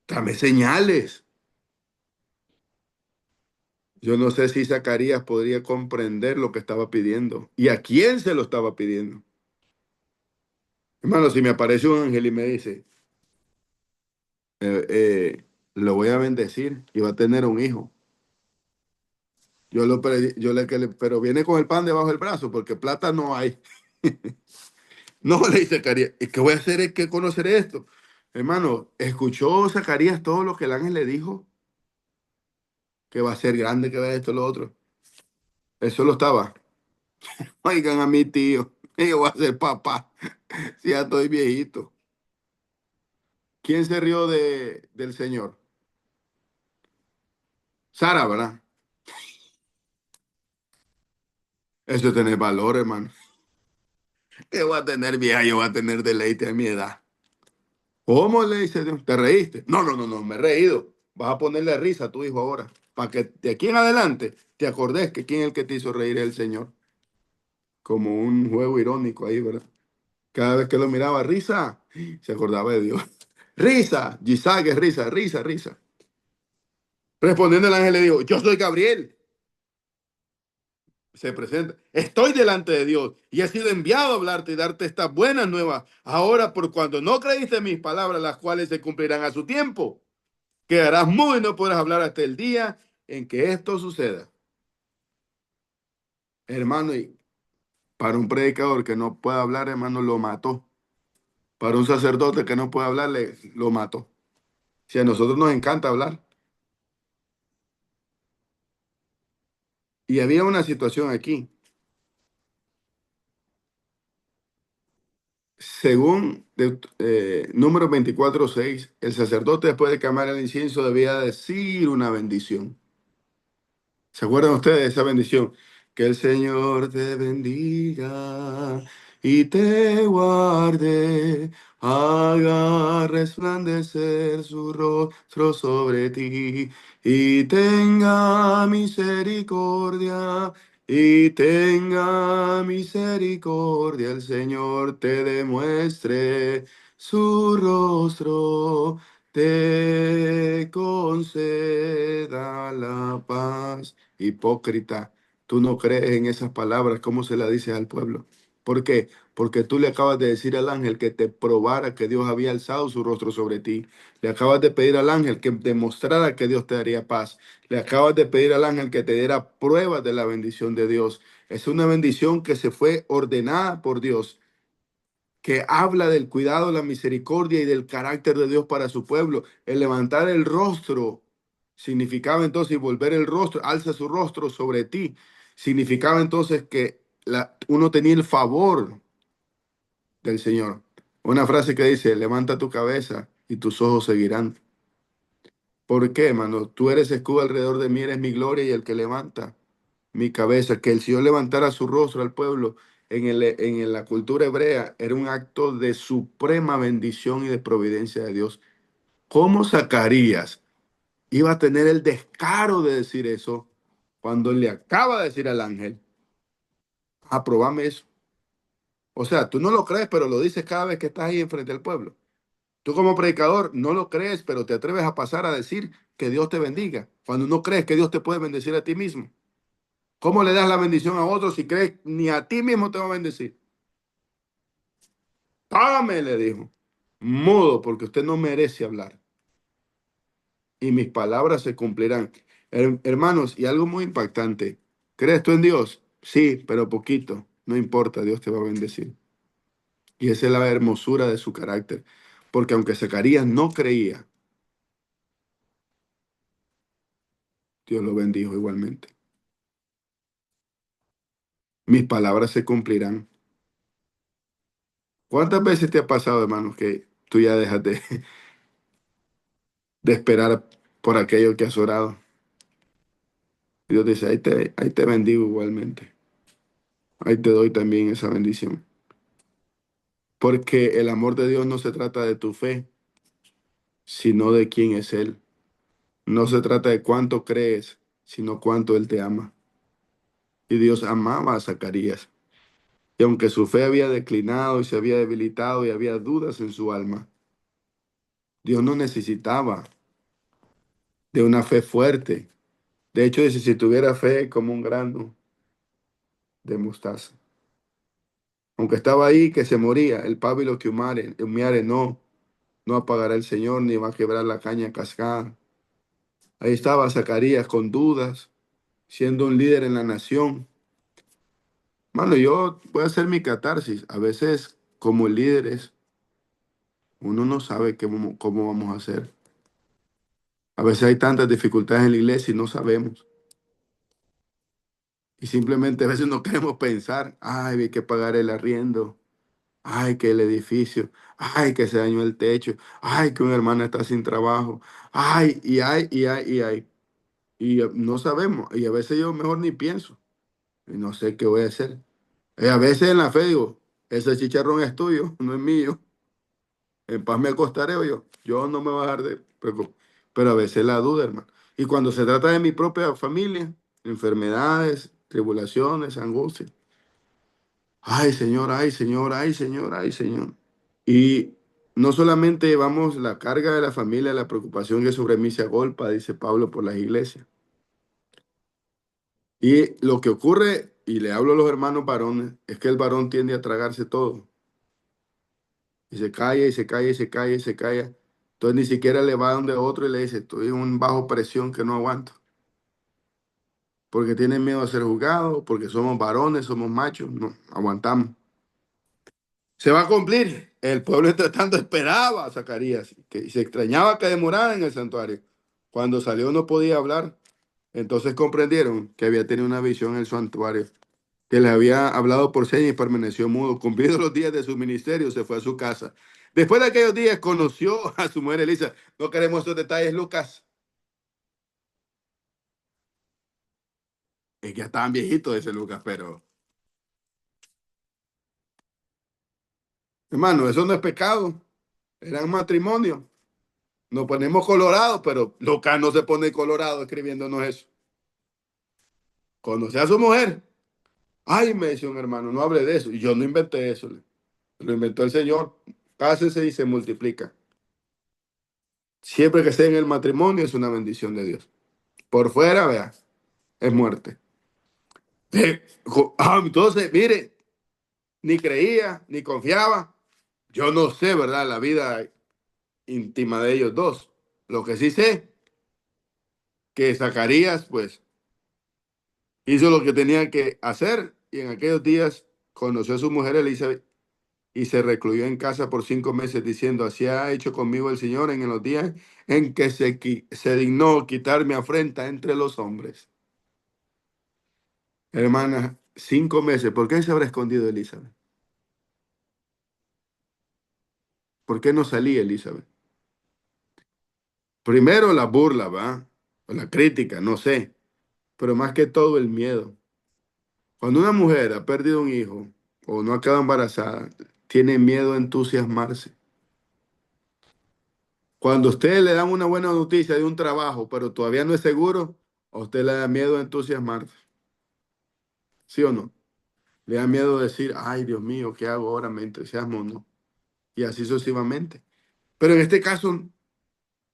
dame señales. Yo no sé si Zacarías podría comprender lo que estaba pidiendo y a quién se lo estaba pidiendo. Hermano, si me aparece un ángel y me dice, lo voy a bendecir y va a tener un hijo. Pero viene con el pan debajo del brazo porque plata no hay. No, le dice Zacarías, ¿y qué voy a hacer? Es que conocer esto. Hermano, ¿escuchó Zacarías todo lo que el ángel le dijo? Que va a ser grande, que va a esto, lo otro. Eso lo estaba. Oigan a mi tío, yo voy a ser papá. Si ya estoy viejito. ¿Quién se rió del Señor? Sara, ¿verdad? Eso es tener valor, hermano. Que voy a tener vieja, yo voy a tener deleite a mi edad. ¿Cómo le dice Dios? ¿Te reíste? No, no, no, no, me he reído. Vas a ponerle risa a tu hijo ahora. Para que de aquí en adelante te acordes que quién es el que te hizo reír es el Señor. Como un juego irónico ahí, ¿verdad? Cada vez que lo miraba, risa, se acordaba de Dios. Risa, Gisag es risa, risa, risa. Respondiendo el ángel le dijo, yo soy Gabriel. Se presenta, estoy delante de Dios y he sido enviado a hablarte y darte estas buenas nuevas. Ahora, por cuando no creíste en mis palabras, las cuales se cumplirán a su tiempo, quedarás mudo y no podrás hablar hasta el día en que esto suceda. Hermano, y para un predicador que no puede hablar, hermano, lo mató. Para un sacerdote que no puede hablarle, lo mató. Si a nosotros nos encanta hablar. Y había una situación aquí. Según número 24:6, el sacerdote después de quemar el incienso debía decir una bendición. ¿Se acuerdan ustedes de esa bendición? Que el Señor te bendiga y te guarde, haga resplandecer su rostro sobre ti y tenga misericordia. Y tenga misericordia, el Señor te demuestre su rostro, te conceda la paz. Hipócrita, tú no crees en esas palabras, ¿cómo se las dices al pueblo? ¿Por qué? Porque tú le acabas de decir al ángel que te probara que Dios había alzado su rostro sobre ti. Le acabas de pedir al ángel que demostrara que Dios te daría paz. Le acabas de pedir al ángel que te diera pruebas de la bendición de Dios. Es una bendición que se fue ordenada por Dios, que habla del cuidado, la misericordia y del carácter de Dios para su pueblo. El levantar el rostro significaba entonces, y volver el rostro, alza su rostro sobre ti, significaba entonces que uno tenía el favor del Señor. Una frase que dice, levanta tu cabeza y tus ojos seguirán. ¿Por qué, hermano? Tú eres escudo alrededor de mí, eres mi gloria y el que levanta mi cabeza. Que el Señor levantara su rostro al pueblo en la cultura hebrea era un acto de suprema bendición y de providencia de Dios. ¿Cómo Zacarías iba a tener el descaro de decir eso cuando le acaba de decir al ángel, aprobame eso? O sea, tú no lo crees, pero lo dices cada vez que estás ahí enfrente del pueblo. Tú como predicador no lo crees, pero te atreves a pasar a decir que Dios te bendiga, cuando no crees que Dios te puede bendecir a ti mismo. ¿Cómo le das la bendición a otros si crees ni a ti mismo te va a bendecir? Págame, le dijo. Mudo, porque usted no merece hablar. Y mis palabras se cumplirán. Hermanos, y algo muy impactante. ¿Crees tú en Dios? Sí, pero poquito. No importa, Dios te va a bendecir. Y esa es la hermosura de su carácter. Porque aunque Zacarías no creía, Dios lo bendijo igualmente. Mis palabras se cumplirán. ¿Cuántas veces te ha pasado, hermanos, que tú ya dejas de esperar por aquello que has orado? Y Dios dice, ahí te bendigo igualmente. Ahí te doy también esa bendición. Porque el amor de Dios no se trata de tu fe, sino de quién es Él. No se trata de cuánto crees, sino cuánto Él te ama. Y Dios amaba a Zacarías. Y aunque su fe había declinado y se había debilitado y había dudas en su alma, Dios no necesitaba de una fe fuerte. De hecho, dice, si tuviera fe como un grano de mostaza. Aunque estaba ahí que se moría, el pábilo que humeare no apagará el Señor, ni va a quebrar la caña cascada. Ahí estaba Zacarías con dudas, siendo un líder en la nación. Mano, yo voy a hacer mi catarsis. A veces, como líderes, uno no sabe cómo vamos a hacer. A veces hay tantas dificultades en la iglesia y no sabemos. Y simplemente a veces no queremos pensar, ay, hay que pagar el arriendo, ay, que el edificio, ay, que se dañó el techo, ay, que una hermana está sin trabajo, ay, y ay, y ay, y ay. Y no sabemos. Y a veces yo mejor ni pienso. Y no sé qué voy a hacer. A veces en la fe digo, ese chicharrón es tuyo, no es mío. En paz me acostaré o yo no me voy a dejar de preocupar. Pero a veces la duda, hermano. Y cuando se trata de mi propia familia, enfermedades, tribulaciones, angustias. Ay, Señor, ay, Señor, ay, Señor, ay, Señor. Y no solamente llevamos la carga de la familia, la preocupación que sobre mí se agolpa, dice Pablo, por las iglesias. Y lo que ocurre, y le hablo a los hermanos varones, es que el varón tiende a tragarse todo. Y se calla, y se calla, y se calla, y se calla. Entonces ni siquiera le va donde otro y le dice, estoy en un bajo presión que no aguanto. Porque tienen miedo a ser juzgados, porque somos varones, somos machos, no, aguantamos. Se va a cumplir. El pueblo entre tanto esperaba a Zacarías, que se extrañaba que demorara en el santuario. Cuando salió no podía hablar. Entonces comprendieron que había tenido una visión en el santuario, que le había hablado por señas y permaneció mudo. Cumplidos los días de su ministerio, se fue a su casa. Después de aquellos días conoció a su mujer Elisa. No queremos esos detalles, Lucas. Es que ya estaban viejitos ese Lucas, pero hermano, eso no es pecado. Era un matrimonio. Nos ponemos colorados, pero Lucas no se pone colorado escribiéndonos eso. Conocí a su mujer. Ay, me decía un hermano, no hable de eso. Y yo no inventé eso. Lo inventó el Señor. Cásese y se multiplica. Siempre que esté en el matrimonio es una bendición de Dios. Por fuera, vea, es muerte. Entonces, mire, ni creía, ni confiaba. Yo no sé, ¿verdad? La vida íntima de ellos dos. Lo que sí sé, que Zacarías, pues, hizo lo que tenía que hacer y en aquellos días conoció a su mujer Elizabeth y se recluyó en casa por 5 meses diciendo, así ha hecho conmigo el Señor en los días en que se dignó quitar mi afrenta entre los hombres. Hermana, 5 meses. ¿Por qué se habrá escondido Elizabeth? ¿Por qué no salía Elizabeth? Primero la burla, ¿va? O la crítica, no sé. Pero más que todo el miedo. Cuando una mujer ha perdido un hijo o no ha quedado embarazada, tiene miedo a entusiasmarse. Cuando a usted le dan una buena noticia de un trabajo, pero todavía no es seguro, a usted le da miedo a entusiasmarse. ¿Sí o no? Le da miedo decir, ay, Dios mío, ¿qué hago ahora? ¿Me entusiasmo o no? Y así sucesivamente. Pero en este caso,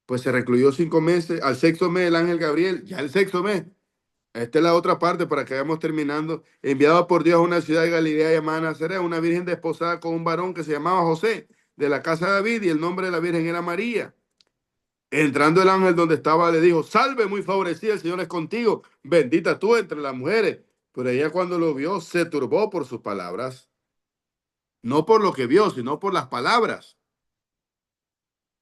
pues se recluyó 5 meses. Al sexto mes, el ángel Gabriel, ya el sexto mes. Esta es la otra parte para que vayamos terminando. Enviado por Dios a una ciudad de Galilea llamada Nazaret, una virgen desposada con un varón que se llamaba José, de la casa de David, y el nombre de la virgen era María. Entrando el ángel donde estaba, le dijo, salve, muy favorecida, el Señor es contigo, bendita tú entre las mujeres. Pero ella cuando lo vio, se turbó por sus palabras. No por lo que vio, sino por las palabras.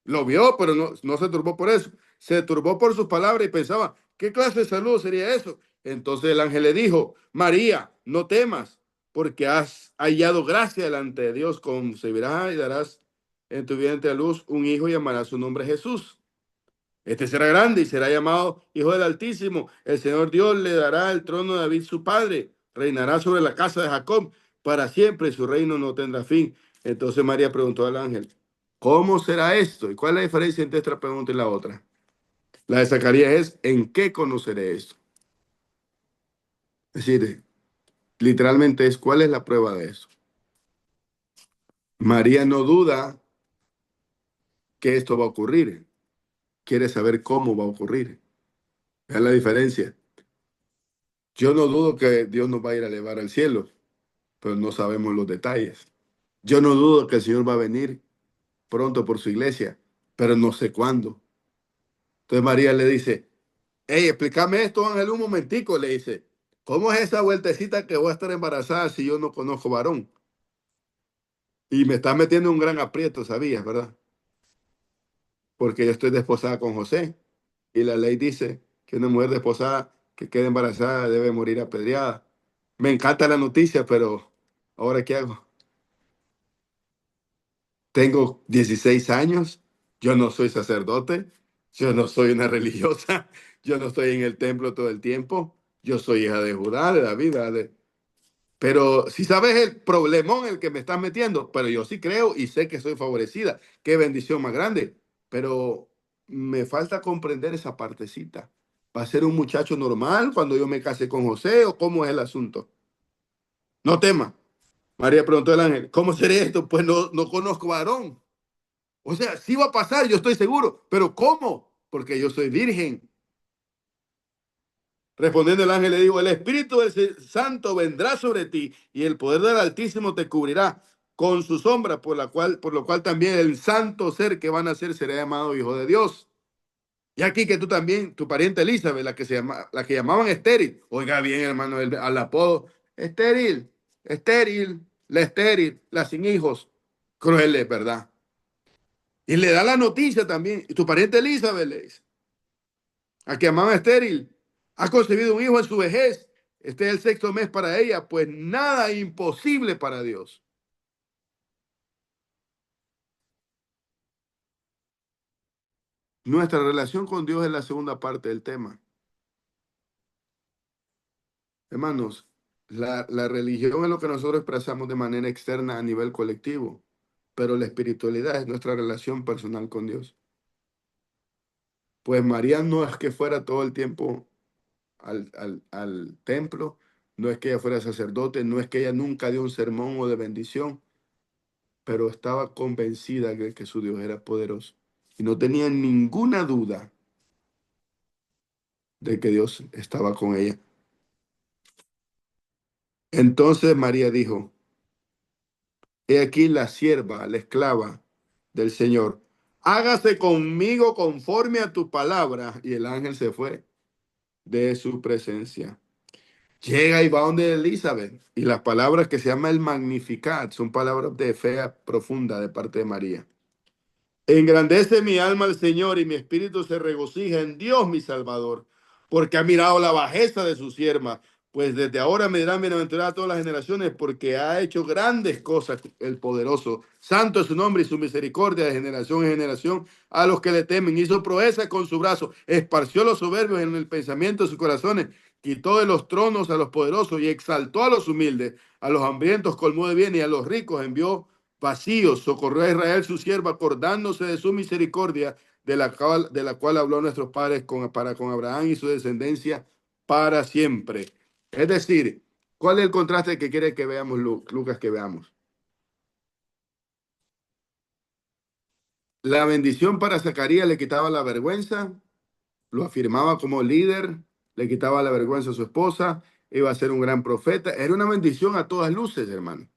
Lo vio, pero no se turbó por eso. Se turbó por sus palabras y pensaba, ¿qué clase de saludo sería eso? Entonces el ángel le dijo, María, no temas, porque has hallado gracia delante de Dios, concebirás y darás en tu vientre a luz un hijo y llamarás su nombre Jesús. Este será grande y será llamado Hijo del Altísimo. El Señor Dios le dará el trono de David su padre. Reinará sobre la casa de Jacob para siempre y su reino no tendrá fin. Entonces María preguntó al ángel, ¿cómo será esto? ¿Y cuál es la diferencia entre esta pregunta y la otra? La de Zacarías es, ¿en qué conoceré esto? Es decir, literalmente es, ¿cuál es la prueba de eso? María no duda que esto va a ocurrir. Quiere saber cómo va a ocurrir. Vean la diferencia. Yo no dudo que Dios nos va a ir a elevar al cielo, pero no sabemos los detalles. Yo no dudo que el Señor va a venir pronto por su iglesia, pero no sé cuándo. Entonces María le dice, hey, explícame esto, Ángel, un momentico, le dice. ¿Cómo es esa vueltecita que voy a estar embarazada si yo no conozco varón? Y me está metiendo en un gran aprieto, ¿sabías, verdad? Porque yo estoy desposada con José y la ley dice que una mujer desposada que quede embarazada debe morir apedreada. Me encanta la noticia, pero ¿ahora qué hago? Tengo 16 años, yo no soy sacerdote, yo no soy una religiosa, yo no estoy en el templo todo el tiempo, yo soy hija de Judá, de David, pero si sabes el problemón en el que me estás metiendo, pero yo sí creo y sé que soy favorecida, qué bendición más grande, pero me falta comprender esa partecita. ¿Va a ser un muchacho normal cuando yo me case con José o cómo es el asunto? No tema. María preguntó al ángel, ¿cómo sería esto? Pues no conozco varón. O sea, sí va a pasar, yo estoy seguro, pero ¿cómo? Porque yo soy virgen. Respondiendo el ángel le dijo, el Espíritu del Santo vendrá sobre ti y el poder del Altísimo te cubrirá con su sombra, por lo cual también el santo ser que van a nacer será llamado Hijo de Dios. Y aquí que tú también, tu pariente Elizabeth, la que llamaban estéril, oiga bien, hermano, al apodo, estéril, estéril, la sin hijos, cruel es verdad. Y le da la noticia también, y tu pariente Elizabeth le dice, a que llamaban estéril, ha concebido un hijo en su vejez. Este es el sexto mes para ella, pues nada imposible para Dios. Nuestra relación con Dios es la segunda parte del tema. Hermanos, la religión es lo que nosotros expresamos de manera externa a nivel colectivo, pero la espiritualidad es nuestra relación personal con Dios. Pues María no es que fuera todo el tiempo al templo, no es que ella fuera sacerdote, no es que ella nunca dio un sermón o de bendición, pero estaba convencida de que su Dios era poderoso. Y no tenía ninguna duda de que Dios estaba con ella. Entonces María dijo, he aquí la sierva, la esclava del Señor. Hágase conmigo conforme a tu palabra. Y el ángel se fue de su presencia. Llega y va donde Elizabeth. Y las palabras que se llama el Magnificat son palabras de fe profunda de parte de María. Engrandece mi alma al Señor y mi espíritu se regocija en Dios mi Salvador, porque ha mirado la bajeza de su sierva. Pues desde ahora me dirán bienaventurada todas las generaciones, porque ha hecho grandes cosas el poderoso. Santo es su nombre y su misericordia de generación en generación a los que le temen. Hizo proezas con su brazo, esparció los soberbios en el pensamiento de sus corazones, quitó de los tronos a los poderosos y exaltó a los humildes. A los hambrientos colmó de bien y a los ricos envió vacíos. Socorrió a Israel su siervo, acordándose de su misericordia, de la cual habló nuestros padres para con Abraham y su descendencia para siempre. Es decir, ¿cuál es el contraste que quiere que veamos, Lucas, que veamos? La bendición para Zacarías le quitaba la vergüenza, lo afirmaba como líder, le quitaba la vergüenza a su esposa, iba a ser un gran profeta. Era una bendición a todas luces, hermano.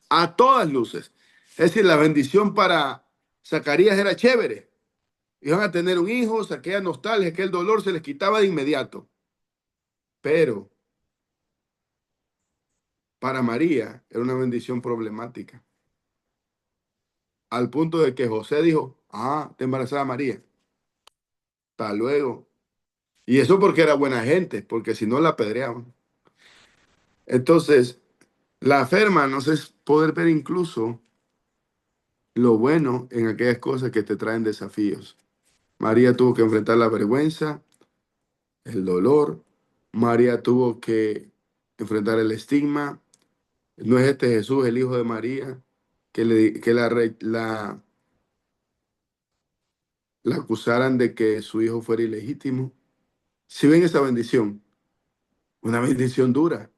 A todas luces. Es decir, la bendición para Zacarías era chévere. Iban a tener un hijo, aquella nostalgia, aquel dolor se les quitaba de inmediato. Pero para María era una bendición problemática. Al punto de que José dijo, ah, te embarazada María. Hasta luego. Y eso porque era buena gente, porque si no la apedreaban. Entonces, la fe, hermanos, es poder ver incluso lo bueno en aquellas cosas que te traen desafíos. María tuvo que enfrentar la vergüenza, el dolor. María tuvo que enfrentar el estigma. No es este Jesús, el hijo de María, que la acusaran de que su hijo fuera ilegítimo. Si ven esa bendición, una bendición dura.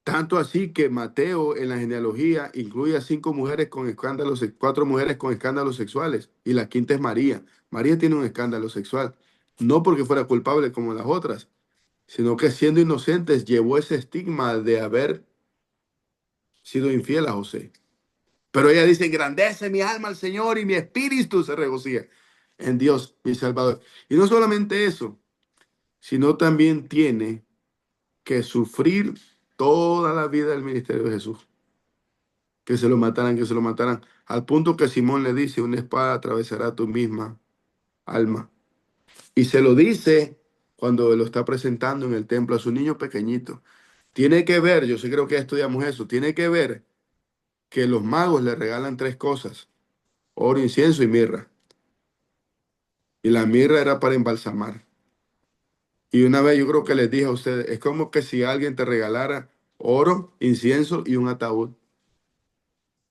Tanto así que Mateo en la genealogía incluye a cuatro mujeres con escándalos sexuales, y la quinta es María. María tiene un escándalo sexual, no porque fuera culpable como las otras, sino que siendo inocentes llevó ese estigma de haber sido infiel a José. Pero ella dice, engrandece mi alma al Señor y mi espíritu se regocija en Dios, mi Salvador. Y no solamente eso, sino también tiene que sufrir toda la vida del ministerio de Jesús. Que se lo mataran, al punto que Simón le dice, una espada atravesará tu misma alma. Y se lo dice cuando lo está presentando en el templo a su niño pequeñito. Tiene que ver, yo sí creo que ya estudiamos eso, tiene que ver que los magos le regalan tres cosas: oro, incienso y mirra. Y la mirra era para embalsamar. Y una vez yo creo que les dije a ustedes, es como que si alguien te regalara oro, incienso y un ataúd.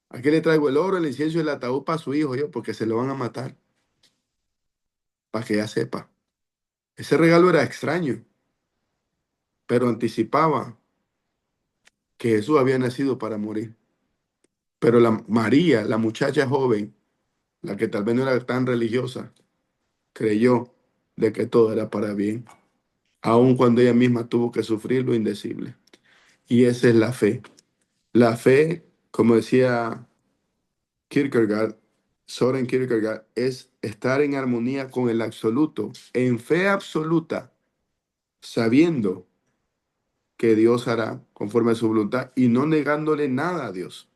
Aquí le traigo el oro, el incienso y el ataúd para su hijo, yo, porque se lo van a matar, para que ya sepa. Ese regalo era extraño, pero anticipaba que Jesús había nacido para morir. Pero la María, la muchacha joven, la que tal vez no era tan religiosa, creyó de que todo era para bien, aun cuando ella misma tuvo que sufrir lo indecible. Y esa es la fe. La fe, como decía Kierkegaard, Soren Kierkegaard, es estar en armonía con el absoluto, en fe absoluta, sabiendo que Dios hará conforme a su voluntad y no negándole nada a Dios.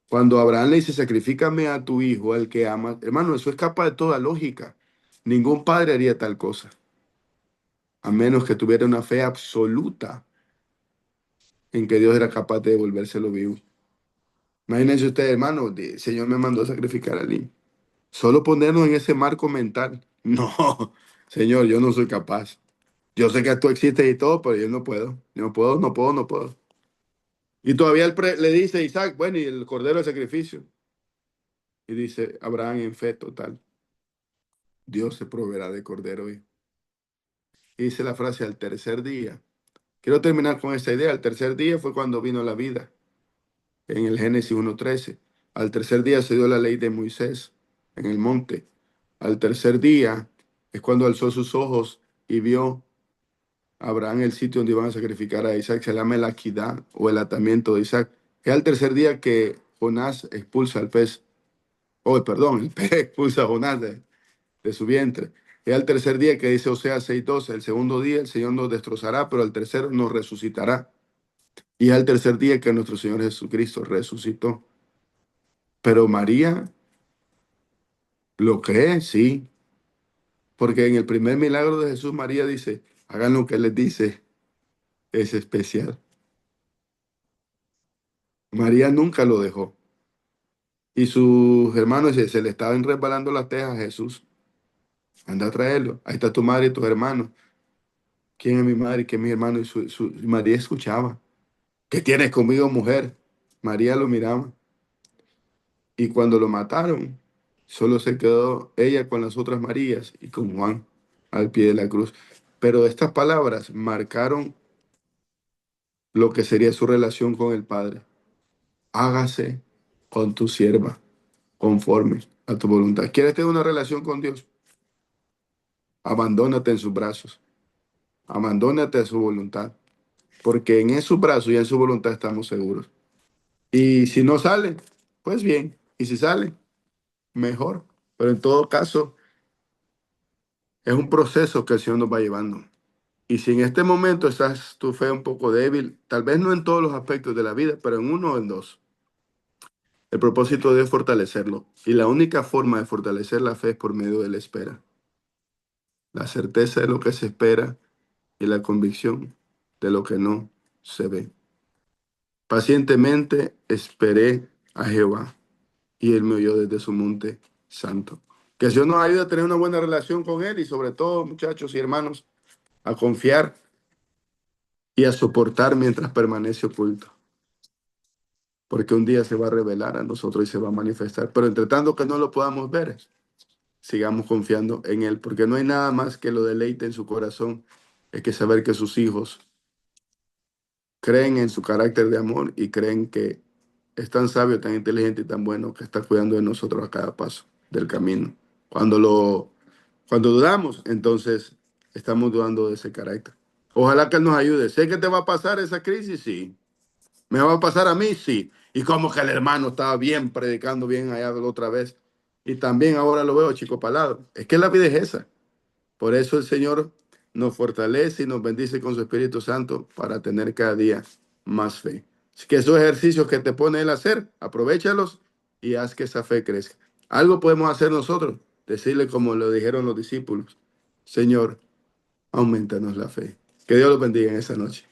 Cuando Abraham le dice, sacrifícame a tu hijo, el que ama, hermano, eso escapa de toda lógica. Ningún padre haría tal cosa, a menos que tuviera una fe absoluta en que Dios era capaz de devolvérselo vivo. Imagínense ustedes, hermano, el Señor me mandó a sacrificar a niño. Solo ponernos en ese marco mental. No, Señor, yo no soy capaz. Yo sé que tú existes y todo, pero yo no puedo. No puedo, no puedo, no puedo. Y todavía le dice a Isaac, bueno, y el cordero de sacrificio. Y dice Abraham en fe total, Dios se proveerá de cordero. Y dice la frase al tercer día. Quiero terminar con esta idea. Al tercer día fue cuando vino la vida, en el Génesis 1:13. Al tercer día se dio la ley de Moisés en el monte. Al tercer día es cuando alzó sus ojos y vio a Abraham el sitio donde iban a sacrificar a Isaac. Se llama el Aquidad o el atamiento de Isaac. Es al tercer día que Jonás expulsa al pez. Oh, perdón, el pez expulsa a Jonás de su vientre. Es al tercer día que dice Oseas 6:12, el segundo día el Señor nos destrozará, pero al tercero nos resucitará. Y es al tercer día que nuestro Señor Jesucristo resucitó. Pero María lo cree, sí, porque en el primer milagro de Jesús, María dice, hagan lo que Él les dice, es especial. María nunca lo dejó. Y sus hermanos se le estaban resbalando las tejas a Jesús. Anda a traerlo. Ahí está tu madre y tus hermanos. ¿Quién es mi madre y quién es mi hermano? Y María escuchaba. ¿Qué tienes conmigo, mujer? María lo miraba. Y cuando lo mataron, solo se quedó ella con las otras Marías y con Juan al pie de la cruz. Pero estas palabras marcaron lo que sería su relación con el Padre. Hágase con tu sierva, conforme a tu voluntad. ¿Quieres tener una relación con Dios? Abandónate en sus brazos. Abandónate a su voluntad. Porque en sus brazos y en su voluntad estamos seguros. Y si no sale, pues bien. Y si sale, mejor. Pero en todo caso, es un proceso que el Señor nos va llevando. Y si en este momento estás tu fe un poco débil, tal vez no en todos los aspectos de la vida, pero en uno o en dos, el propósito de Dios es fortalecerlo. Y la única forma de fortalecer la fe es por medio de la espera. La certeza de lo que se espera y la convicción de lo que no se ve. Pacientemente esperé a Jehová y él me oyó desde su monte santo. Que el Señor nos ayude a tener una buena relación con Él y sobre todo, muchachos y hermanos, a confiar y a soportar mientras permanece oculto. Porque un día se va a revelar a nosotros y se va a manifestar. Pero entre tanto que no lo podamos ver, sigamos confiando en Él, porque no hay nada más que lo deleite en su corazón, es que saber que sus hijos creen en su carácter de amor y creen que es tan sabio, tan inteligente y tan bueno que está cuidando de nosotros a cada paso del camino. Cuando dudamos, entonces estamos dudando de ese carácter. Ojalá que Él nos ayude. Sé que te va a pasar esa crisis, sí. ¿Me va a pasar a mí? Sí. Y como que el hermano estaba bien, predicando bien allá la otra vez. Y también ahora lo veo chico palado. Es que la vida es esa. Por eso el Señor nos fortalece y nos bendice con su Espíritu Santo para tener cada día más fe. Así que esos ejercicios que te pone Él a hacer, aprovéchalos y haz que esa fe crezca. Algo podemos hacer nosotros, decirle como lo dijeron los discípulos, Señor, aumentanos la fe. Que Dios los bendiga en esta noche.